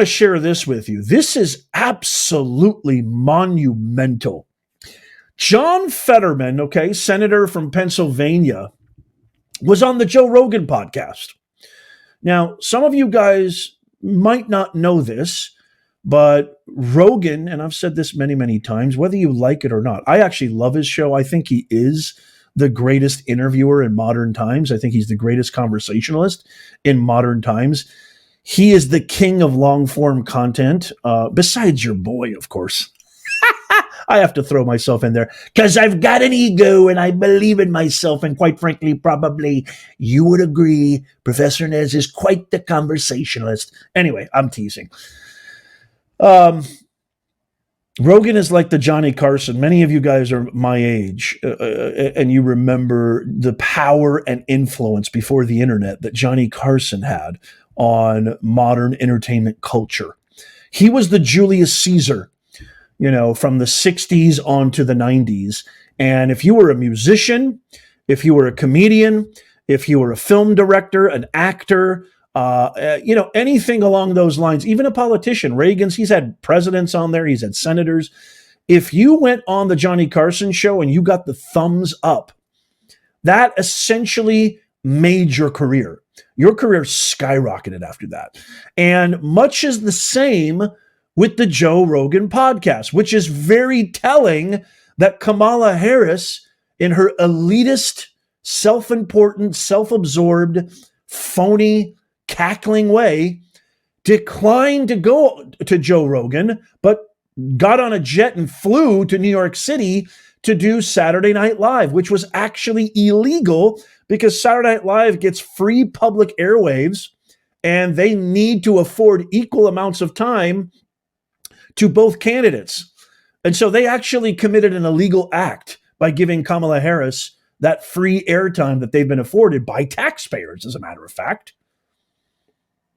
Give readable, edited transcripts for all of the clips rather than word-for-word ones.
to share this with you. This is absolutely monumental. John Fetterman, okay, senator from Pennsylvania, was on the Joe Rogan podcast. Now, some of you guys might not know this, but Rogan, and I've said this many, many times, whether you like it or not, I actually love his show. I think he is the greatest interviewer in modern times. I think he's the greatest conversationalist in modern times. He is the king of long-form content, besides your boy, of course. I have to throw myself in there because I've got an ego and I believe in myself. And quite frankly, probably you would agree, Professor Nez is quite the conversationalist. Anyway, I'm teasing. Rogan is like the Johnny Carson. Many of you guys are my age, and you remember the power and influence before the internet that Johnny Carson had on modern entertainment culture. He was the Julius Caesar, from the 60s on to the 90s. And if you were a musician, if you were a comedian, if you were a film director, an actor, anything along those lines, even a politician, Reagan's, he's had presidents on there, he's had senators. If you went on the Johnny Carson show and you got the thumbs up, that essentially made your career. Your career skyrocketed after that. And much is the same with the Joe Rogan podcast, which is very telling that Kamala Harris, in her elitist, self-important, self-absorbed, phony, cackling way, declined to go to Joe Rogan, but got on a jet and flew to New York City to do Saturday Night Live, which was actually illegal because Saturday Night Live gets free public airwaves and they need to afford equal amounts of time to both candidates. And so they actually committed an illegal act by giving Kamala Harris that free airtime that they've been afforded by taxpayers, as a matter of fact.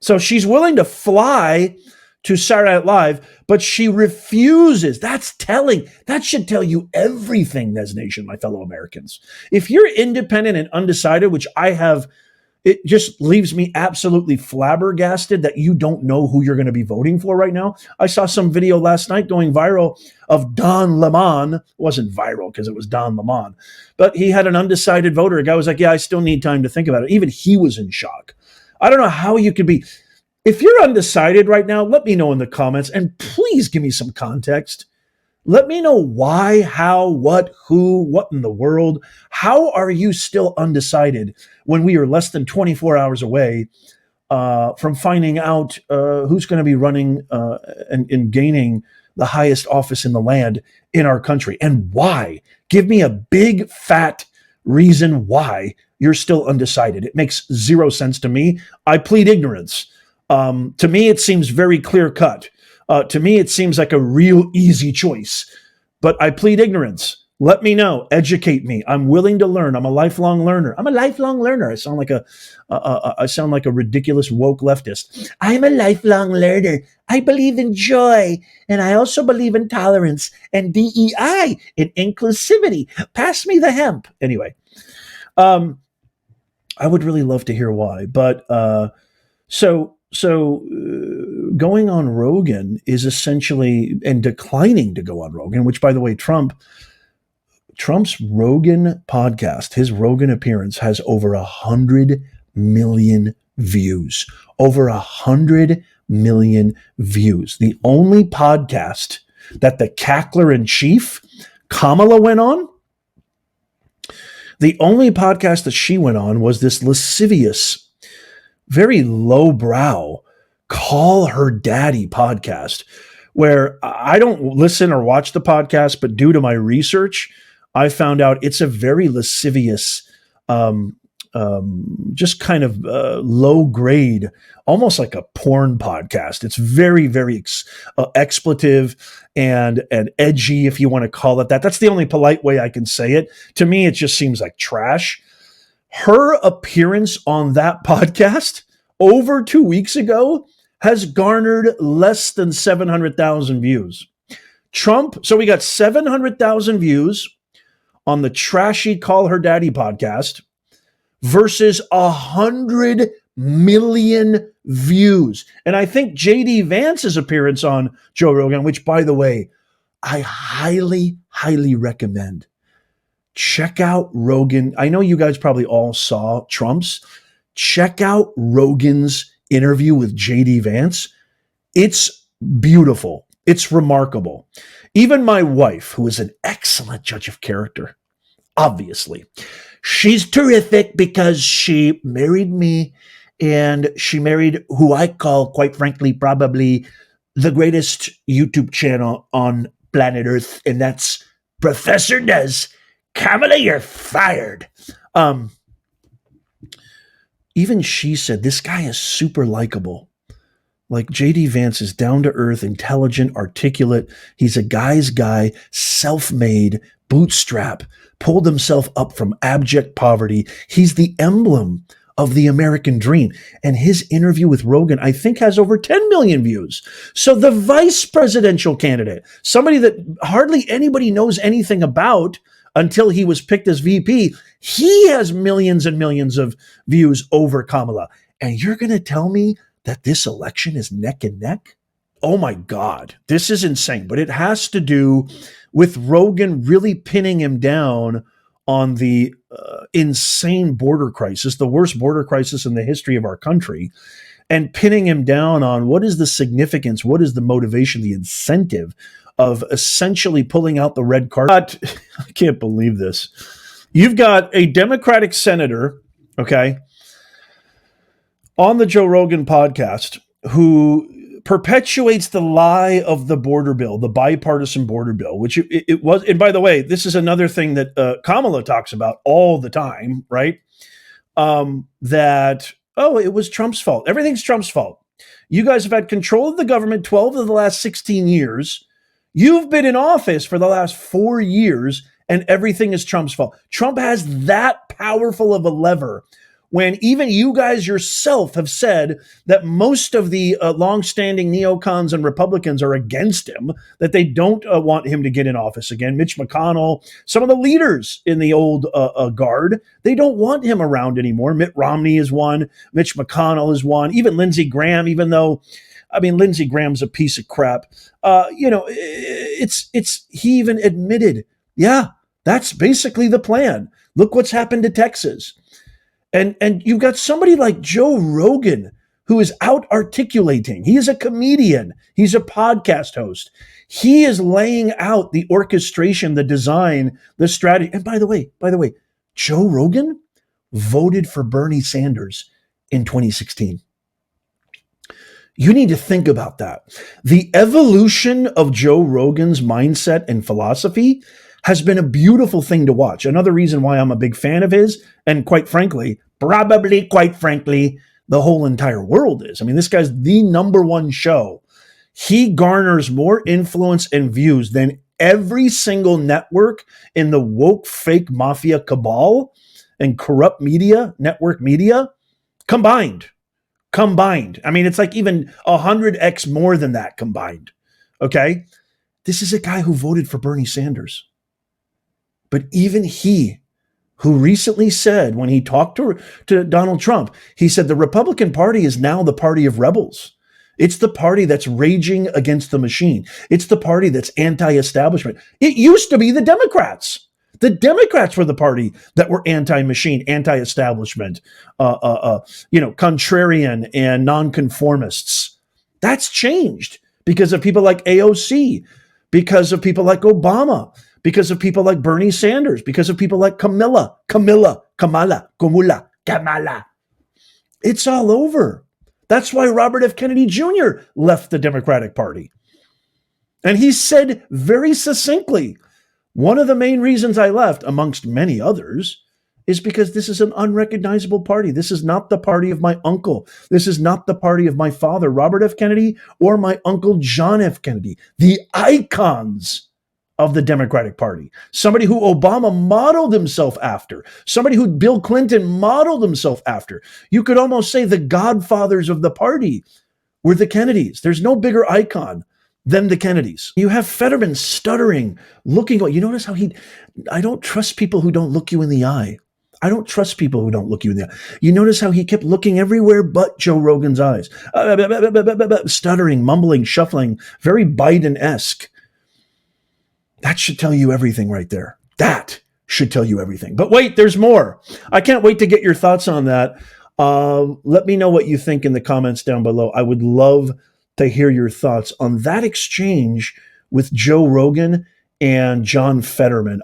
So she's willing to fly to Saturday Night Live, but she refuses. That's telling. That should tell you everything, Nez Nation, my fellow Americans. If you're independent and undecided, which I have, it just leaves me absolutely flabbergasted that you don't know who you're going to be voting for right now. I saw some video last night going viral of Don Lemon. It wasn't viral because it was Don Lemon, but he had an undecided voter. A guy was like, yeah, I still need time to think about it. Even he was in shock. I don't know how you could be. If you're undecided right now, let me know in the comments, and please give me some context. Let me know why, how, what, who, what in the world. How are you still undecided when we are less than 24 hours away from finding out who's going to be running and gaining the highest office in the land in our country? And why? Give me a big, fat reason why you're still undecided. It makes zero sense to me. I plead ignorance. To me, it seems very clear cut. To me, it seems like a real easy choice, but I plead ignorance. Let me know. Educate me. I'm willing to learn. I'm a lifelong learner. I sound like a ridiculous woke leftist. I'm a lifelong learner. I believe in joy, and I also believe in tolerance and DEI and inclusivity. Pass me the hemp. Anyway, I would really love to hear why, but so going on Rogan is essentially, and declining to go on Rogan, which, by the way, Trump's Rogan podcast, his Rogan appearance, has over 100 million views. Over 100 million views. The only podcast that the cackler in chief, Kamala, went on, the only podcast that she went on was this lascivious, very lowbrow, Call Her Daddy podcast, where I don't listen or watch the podcast, but due to my research, I found out it's a very lascivious, just kind of low grade, almost like a porn podcast. It's very, very expletive and edgy, if you want to call it that. That's the only polite way I can say it. To me, it just seems like trash. Her appearance on that podcast over 2 weeks ago has garnered less than 700,000 views. Trump, so we got 700,000 views on the trashy Call Her Daddy podcast versus 100 million views. And I think JD Vance's appearance on Joe Rogan, which, by the way, I highly, highly recommend. Check out Rogan. I know you guys probably all saw Trump's. Check out Rogan's interview with JD Vance. It's beautiful. It's remarkable. Even my wife, who is an excellent judge of character, obviously, she's terrific because she married me, and she married who I call, quite frankly, probably the greatest YouTube channel on planet Earth, and that's Professor Does. Kamala, you're fired. Even she said, this guy is super likable. Like, JD Vance is down to earth, intelligent, articulate. He's a guy's guy, self-made, bootstrap, pulled himself up from abject poverty. He's the emblem of the American dream. And his interview with Rogan, I think, has over 10 million views. So the vice presidential candidate, somebody that hardly anybody knows anything about until he was picked as VP, he has millions and millions of views over Kamala. And you're going to tell me that this election is neck and neck? Oh my God, this is insane. But it has to do with Rogan really pinning him down on the insane border crisis, the worst border crisis in the history of our country, and pinning him down on what is the significance, what is the motivation, the incentive of essentially pulling out the red card. I can't believe this. You've got a Democratic senator, okay, on the Joe Rogan podcast who perpetuates the lie of the border bill, the bipartisan border bill, which it was. And by the way, this is another thing that Kamala talks about all the time, right? That, oh, it was Trump's fault. Everything's Trump's fault. You guys have had control of the government 12 of the last 16 years. You've been in office for the last 4 years, and everything is Trump's fault. Trump has that powerful of a lever, when even you guys yourself have said that most of the longstanding neocons and Republicans are against him, that they don't want him to get in office again. Mitch McConnell, some of the leaders in the old guard, they don't want him around anymore. Mitt Romney is one. Mitch McConnell is one. Even Lindsey Graham, even though, I mean, Lindsey Graham's a piece of crap. He even admitted, yeah, that's basically the plan. Look what's happened to Texas. And you've got somebody like Joe Rogan who is out articulating. He is a comedian. He's a podcast host. He is laying out the orchestration, the design, the strategy. And by the way, Joe Rogan voted for Bernie Sanders in 2016. You need to think about that. The evolution of Joe Rogan's mindset and philosophy has been a beautiful thing to watch. Another reason why I'm a big fan of his, and quite frankly, the whole entire world is. I mean, this guy's the number one show. He garners more influence and views than every single network in the woke fake mafia cabal and corrupt media, network media, combined. I mean, it's like even 100x more than that combined. Okay? This is a guy who voted for Bernie Sanders. But even he, who recently said, when he talked to Donald Trump, he said the Republican Party is now the party of rebels. It's the party that's raging against the machine. It's the party that's anti-establishment. It used to be the Democrats. The Democrats were the party that were anti-machine, anti-establishment, contrarian and nonconformists. That's changed because of people like AOC, because of people like Obama, because of people like Bernie Sanders, because of people like Kamala. It's all over. That's why Robert F. Kennedy Jr. left the Democratic Party. And he said very succinctly, one of the main reasons I left, amongst many others, is because this is an unrecognizable party. This is not the party of my uncle. This is not the party of my father, Robert F. Kennedy, or my uncle, John F. Kennedy, the icons of the Democratic Party. Somebody who Obama modeled himself after. Somebody who Bill Clinton modeled himself after. You could almost say the godfathers of the party were the Kennedys. There's no bigger icon than the Kennedys. You have Fetterman stuttering, looking. You notice how I don't trust people who don't look you in the eye. I don't trust people who don't look you in the eye. You notice how he kept looking everywhere but Joe Rogan's eyes. Stuttering, mumbling, shuffling, very Biden-esque. That should tell you everything right there. That should tell you everything. But wait, there's more. I can't wait to get your thoughts on that. Let me know what you think in the comments down below. I would love to hear your thoughts on that exchange with Joe Rogan and John Fetterman.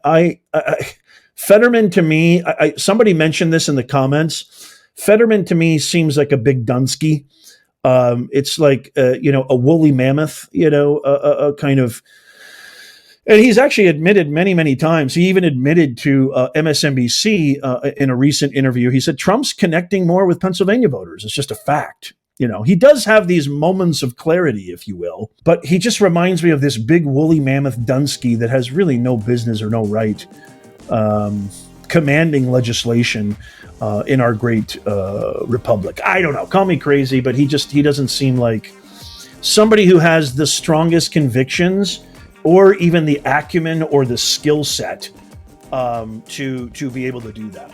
Fetterman to me, somebody mentioned this in the comments. Fetterman to me seems like a big Dunsky. It's like, a woolly mammoth, a kind of, and he's actually admitted many, many times. He even admitted to MSNBC in a recent interview. He said, Trump's connecting more with Pennsylvania voters. It's just a fact. He does have these moments of clarity, if you will, but he just reminds me of this big woolly mammoth Dunsky that has really no business or no right commanding legislation in our great republic. I don't know. Call me crazy, but he doesn't seem like somebody who has the strongest convictions or even the acumen or the skill set to be able to do that.